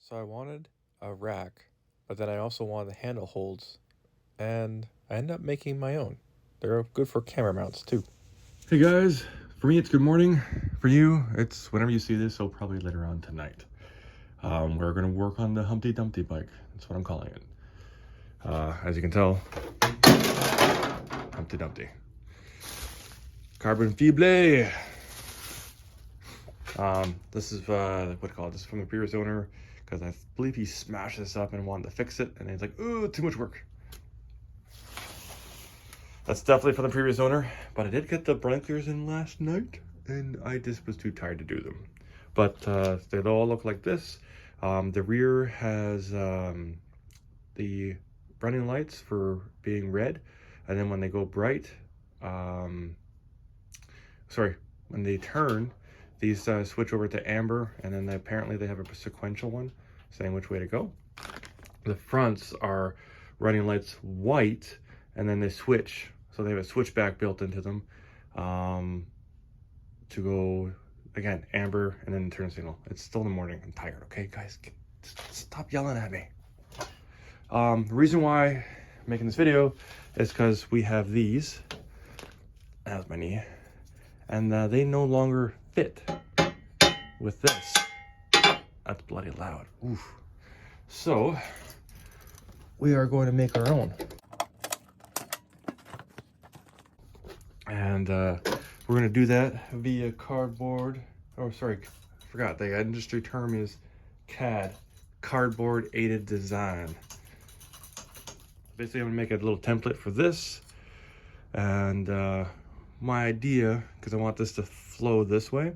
So I wanted a rack, but then I also wanted the handle holds, and I ended up making my own. They're good for camera mounts too. Hey guys, for me it's good morning. For you, it's whenever you see this, so probably later on tonight. We're gonna work on the Humpty Dumpty bike. That's what I'm calling it. As you can tell, Humpty Dumpty. Carbon fibre. This is what do you call it? This is from the previous owner, because I believe he smashed this up and wanted to fix it, and he's like, ooh, too much work. That's definitely from the previous owner, but I did get the blinkers in last night, and I just was too tired to do them. But they all look like this. The rear has the running lights for being red, and then when they go bright, when they turn, these switch over to amber, and then apparently they have a sequential one saying which way to go. The fronts are running lights white, and then they switch. So they have a switchback built into them to go, again, amber and then turn signal. It's still in the morning. I'm tired, okay, guys? Stop yelling at me. The reason why I'm making this video is because we have these. That was my knee. And they no longer fit with this. That's bloody loud. Oof. So we are going to make our own. And we're going to do that via cardboard. Oh, sorry, I forgot. The industry term is CAD, cardboard aided design. Basically, I'm going to make a little template for this. And my idea, because I want this to flow this way,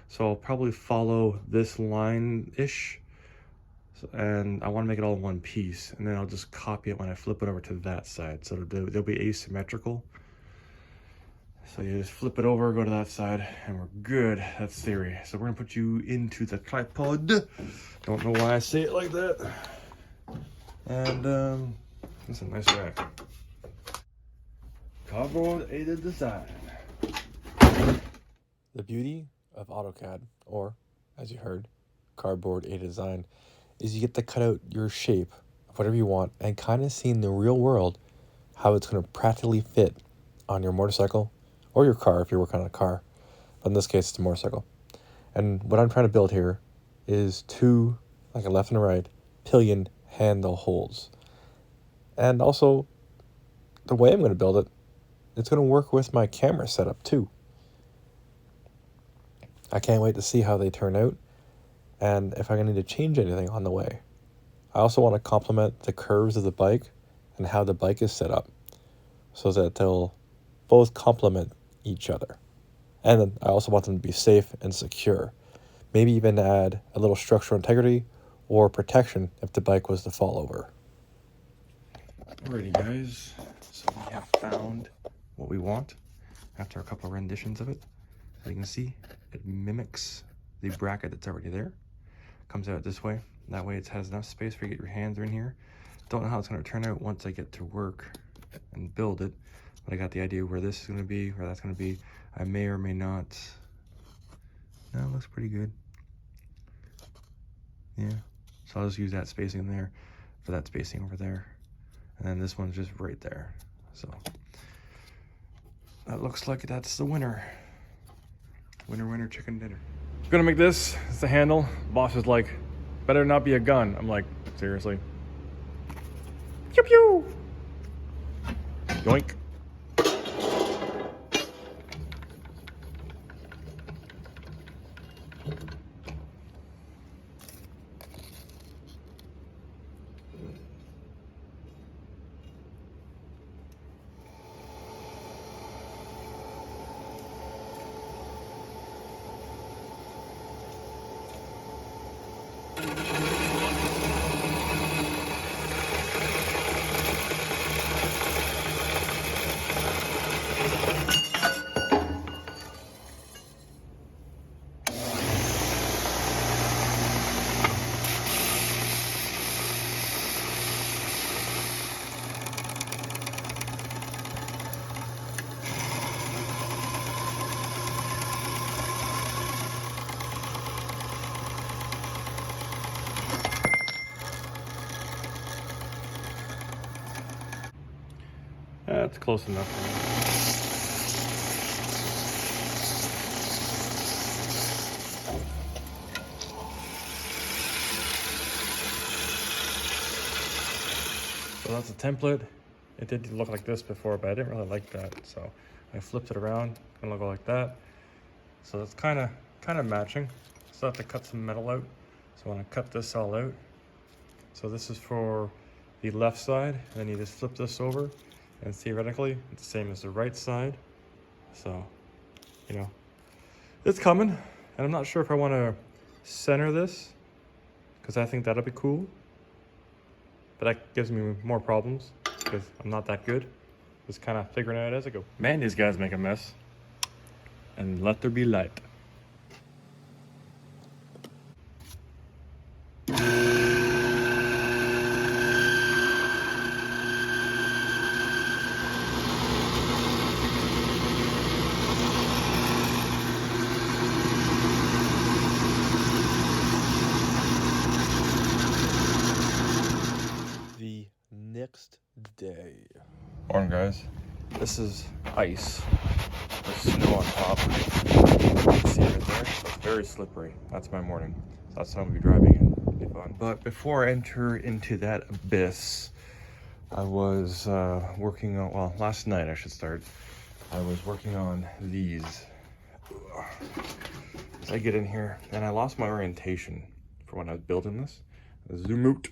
so I'll probably follow this line-ish. And I want to make it all in one piece. And then I'll just copy it when I flip it over to that side. So they'll be asymmetrical. So you just flip it over, go to that side, and we're good. That's theory. So we're gonna put you into the tripod. Don't know why I say it like that. And that's a nice rack. Cardboard aided design. The beauty of AutoCAD, or as you heard, cardboard aided design, is you get to cut out your shape of whatever you want and kind of see in the real world how it's going to practically fit on your motorcycle or your car if you're working on a car. But in this case, it's a motorcycle. And what I'm trying to build here is two, like a left and a right, pillion handle holds. And also, the way I'm going to build it, it's going to work with my camera setup too. I can't wait to see how they turn out and if I'm going to need to change anything on the way. I also want to complement the curves of the bike and how the bike is set up so that they'll both complement each other. And then I also want them to be safe and secure. Maybe even add a little structural integrity or protection if the bike was to fall over. Alrighty guys, so we have found what we want after a couple of renditions of it. So you can see it mimics the bracket that's already there. Comes out this way. That way it has enough space for you to get your hands in here. Don't know how it's going to turn out once I get to work and build it. But I got the idea where this is going to be, where that's going to be. I may or may not. No, it looks pretty good. Yeah. So I'll just use that spacing there for that spacing over there. And then this one's just right there. So that looks like that's the winner. Winner, winner, chicken dinner. Gonna make this. It's the handle. Boss is like, better not be a gun. I'm like, seriously? Pew pew! Yoink. That's close enough for me. So that's a template. It did look like this before, but I didn't really like that. So I flipped it around and it'll go like that. So that's kind of matching. Still have to cut some metal out. So I want to cut this all out. So this is for the left side, and then you just flip this over, and theoretically it's the same as the right side. So, you know, it's coming, and I'm not sure if I want to center this, because I think that'll be cool. But that gives me more problems, because I'm not that good. Just kind of figuring it out as I go. Man, these guys make a mess. And let there be light. The next day. Morning, guys. This is ice with snow on top. You can see it right there. So it's very slippery. That's my morning. So that's how I'm gonna be driving in. It'll be fun. But before I enter into that abyss, I was working on, well, last night I should start. I was working on these. So I get in here and I lost my orientation for when I was building this. Zoom out.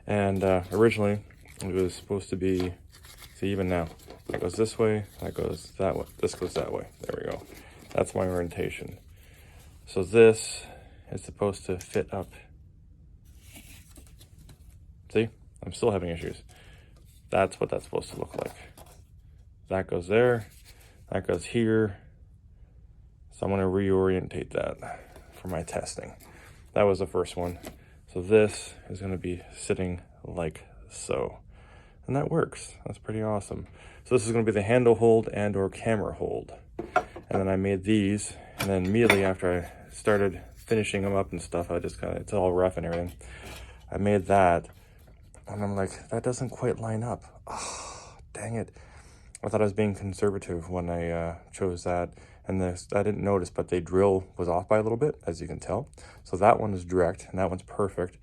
And originally it was supposed to be, see, even now, that goes this way, that goes that way, this goes that way. There we go. That's my orientation. So this is supposed to fit up. See, I'm still having issues. That's what that's supposed to look like. That goes there, that goes here. So I'm gonna reorientate that for my testing. That was the first one. So this is gonna be sitting like so. And that works. That's pretty awesome. So this is gonna be the handle hold and or camera hold. And then I made these, and then immediately after I started finishing them up and stuff, I just it's all rough and everything. I made that, and I'm like, that doesn't quite line up. Oh, dang it. I thought I was being conservative when I chose that. And this, I didn't notice, but the drill was off by a little bit, as you can tell. So that one is direct, and that one's perfect.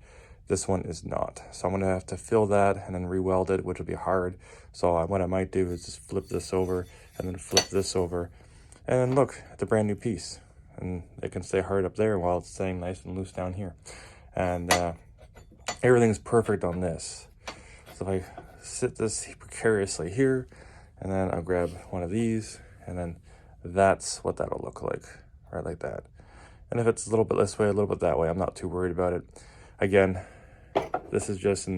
This one is not. So I'm gonna have to fill that and then re-weld it, which will be hard. So what I might do is just flip this over and then flip this over. And then look, it's a brand new piece. And it can stay hard up there while it's staying nice and loose down here. And everything's perfect on this. So if I sit this precariously here, and then I'll grab one of these, and then that's what that'll look like, right like that. And if it's a little bit this way, a little bit that way, I'm not too worried about it. Again, this is just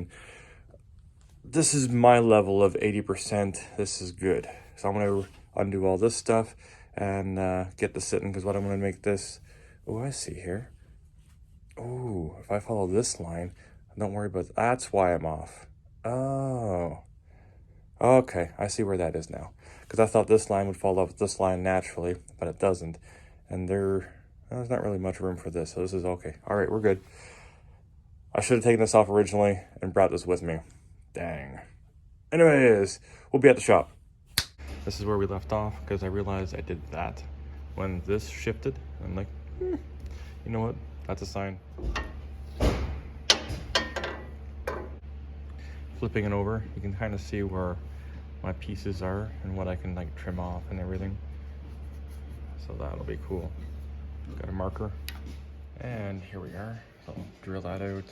this is my level of 80%. This is good. So I'm gonna undo all this stuff and get this sitting, because what I'm gonna make this, oh, I see here. Oh, if I follow this line, don't worry about that's why I'm off. Oh. Okay, I see where that is now. Because I thought this line would fall off this line naturally, but it doesn't. And there's not really much room for this, so this is okay. All right, we're good. I should have taken this off originally and brought this with me. Dang. Anyways, we'll be at the shop. This is where we left off, because I realized I did that when this shifted. I'm like, you know what? That's a sign. Flipping it over, you can kind of see where my pieces are and what I can like trim off and everything. So that'll be cool. Got a marker, and here we are. So I'll drill that out.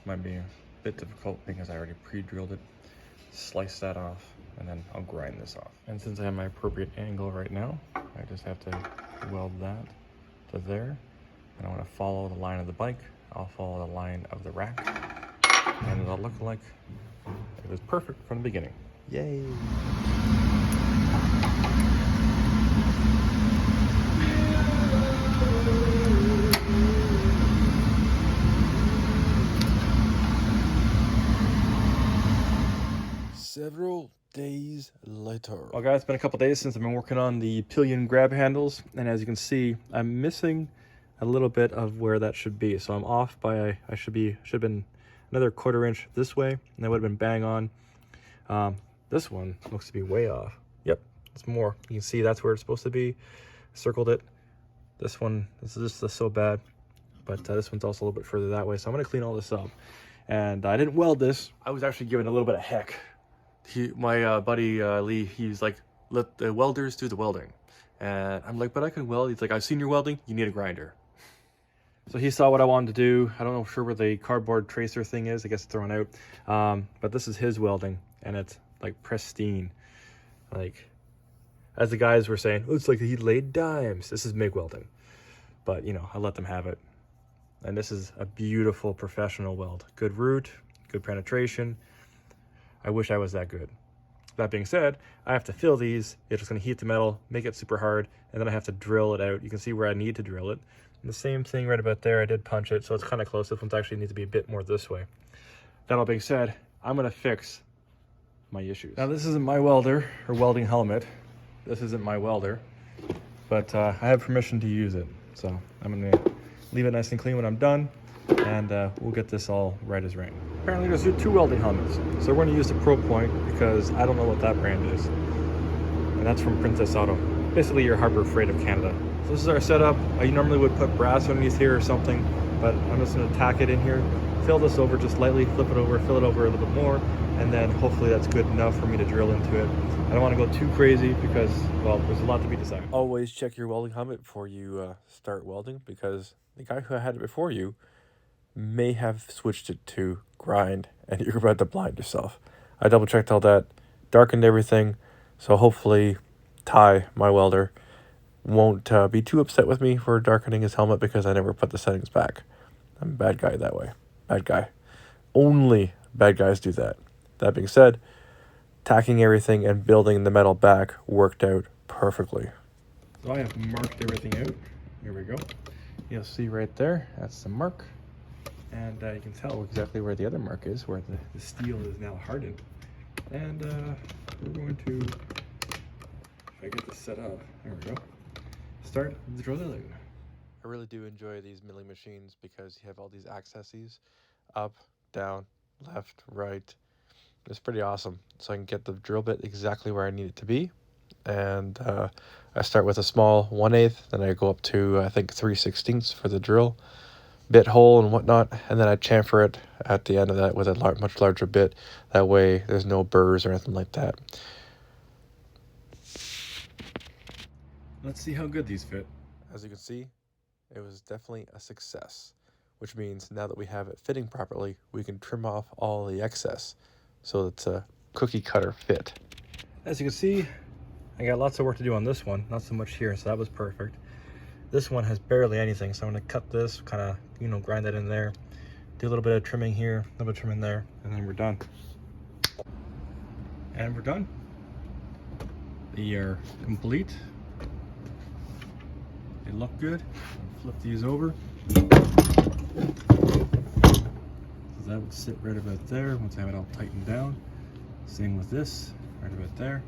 Might be a bit difficult because I already pre-drilled it. Slice that off, and then I'll grind this off. And since I have my appropriate angle right now, I just have to weld that to there. And I want to follow the line of the bike. I'll follow the line of the rack, and it'll look like it was perfect from the beginning. Yay! Several days later. Well, guys, it's been a couple days since I've been working on the Pillion grab handles, and as you can see, I'm missing a little bit of where that should be. So I'm off by, should have been another 1/4 inch this way, and that would have been bang on. This one looks to be way off. Yep, it's more. You can see that's where it's supposed to be. Circled it. This one, this is just so bad. But this one's also a little bit further that way. So I'm going to clean all this up. And I didn't weld this. I was actually given a little bit of heck. My buddy Lee, he's like, let the welders do the welding. And I'm like, but I can weld. He's like, I've seen your welding. You need a grinder. So he saw what I wanted to do. I don't know for sure where the cardboard tracer thing is. I guess it's thrown out. But this is his welding. And it's like pristine. Like, as the guys were saying, oh, it's like he laid dimes. This is MIG welding. But, you know, I let them have it. And this is a beautiful professional weld. Good root, good penetration. I wish I was that good. That being said, I have to fill these. It's just going to heat the metal, make it super hard, and then I have to drill it out. You can see where I need to drill it. And the same thing right about there, I did punch it, so it's kind of close. This one's actually needs to be a bit more this way. That all being said, I'm going to fix my issues. Now, this isn't my welder or welding helmet. This isn't my welder, but I have permission to use it. So I'm going to leave it nice and clean when I'm done, and we'll get this all right as rain. Apparently there's two welding helmets, so we're going to use the Pro Point because I don't know what that brand is, and that's from Princess Auto, basically your Harbor Freight of Canada. So this is our setup. I normally would put brass underneath here or something, but I'm just going to tack it in here, fill this over just lightly, flip it over, fill it over a little bit more, and then hopefully that's good enough for me to drill into it. I don't want to go too crazy because, well, there's a lot to be decided. Always check your welding helmet before you start welding, because the guy who had it before you may have switched it to grind, and you're about to blind yourself. I double checked all that, darkened everything, so hopefully Ty, my welder, won't be too upset with me for darkening his helmet because I never put the settings back. I'm a bad guy that way. Bad guy. Only bad guys do that. That being said, tacking everything and building the metal back worked out perfectly. So I have marked everything out. Here we go. You'll see right there, that's the mark. And you can tell exactly where the other mark is, where the steel is now hardened. And we're going to, if I get this set up, there we go, start the drilling. I really do enjoy these milling machines because you have all these accesses, up, down, left, right. It's pretty awesome. So I can get the drill bit exactly where I need it to be. And I start with a small 1/8, then I go up to, I think, 3/16 for the drill bit hole and whatnot, and then I chamfer it at the end of that with a much larger bit. That way there's no burrs or anything like that. Let's see how good these fit. As you can see, it was definitely a success, which means now that we have it fitting properly, we can trim off all the excess so it's a cookie cutter fit. As you can see, I got lots of work to do on this one, not so much here, so that was perfect. This one has barely anything, so I'm going to cut this, kind of, you know, grind that in there, do a little bit of trimming here, a little bit of trimming there, and then we're done. And we're done. They are complete. They look good. I'll flip these over. So that would sit right about there once I have it all tightened down. Same with this, right about there.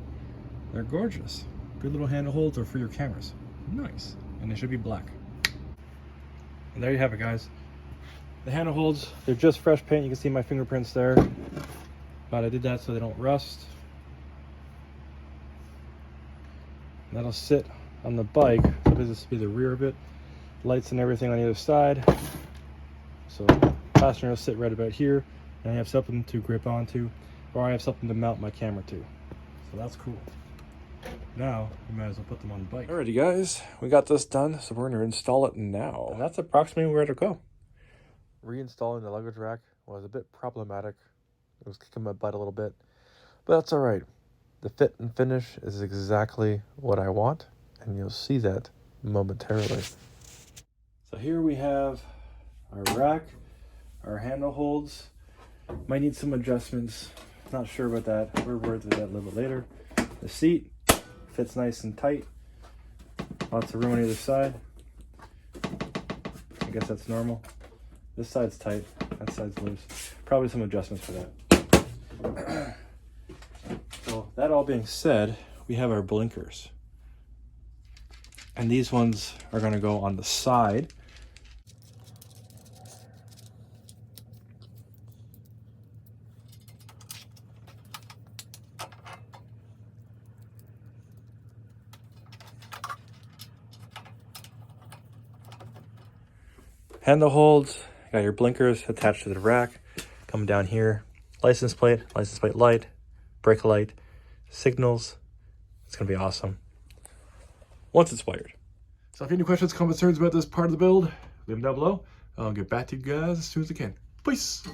They're gorgeous. Good little handle holds are for your cameras. Nice. And they should be black. And there you have it, guys. The handle holds, they're just fresh paint. You can see my fingerprints there, but I did that so they don't rust. And that'll sit on the bike, so this will be the rear of it. Lights and everything on either side. So fastener will sit right about here, and I have something to grip onto, or I have something to mount my camera to. So that's cool. Now, we might as well put them on the bike. Alrighty guys, we got this done, so we're going to install it now. And that's approximately where it'll go. Reinstalling the luggage rack was a bit problematic. It was kicking my butt a little bit, but that's alright. The fit and finish is exactly what I want, and you'll see that momentarily. So here we have our rack, our handle holds. Might need some adjustments, not sure about that. We're worried about that a little bit later. The seat fits nice and tight. Lots of room on either side. I guess that's normal. This side's tight, that side's loose. Probably some adjustments for that. So that all being said, we have our blinkers. And these ones are gonna go on the side. Handle holds, got your blinkers attached to the rack. Coming down here, license plate light, brake light, signals. It's gonna be awesome once it's wired. So if you have any questions, comments, concerns about this part of the build, leave them down below. I'll get back to you guys as soon as I can. Peace.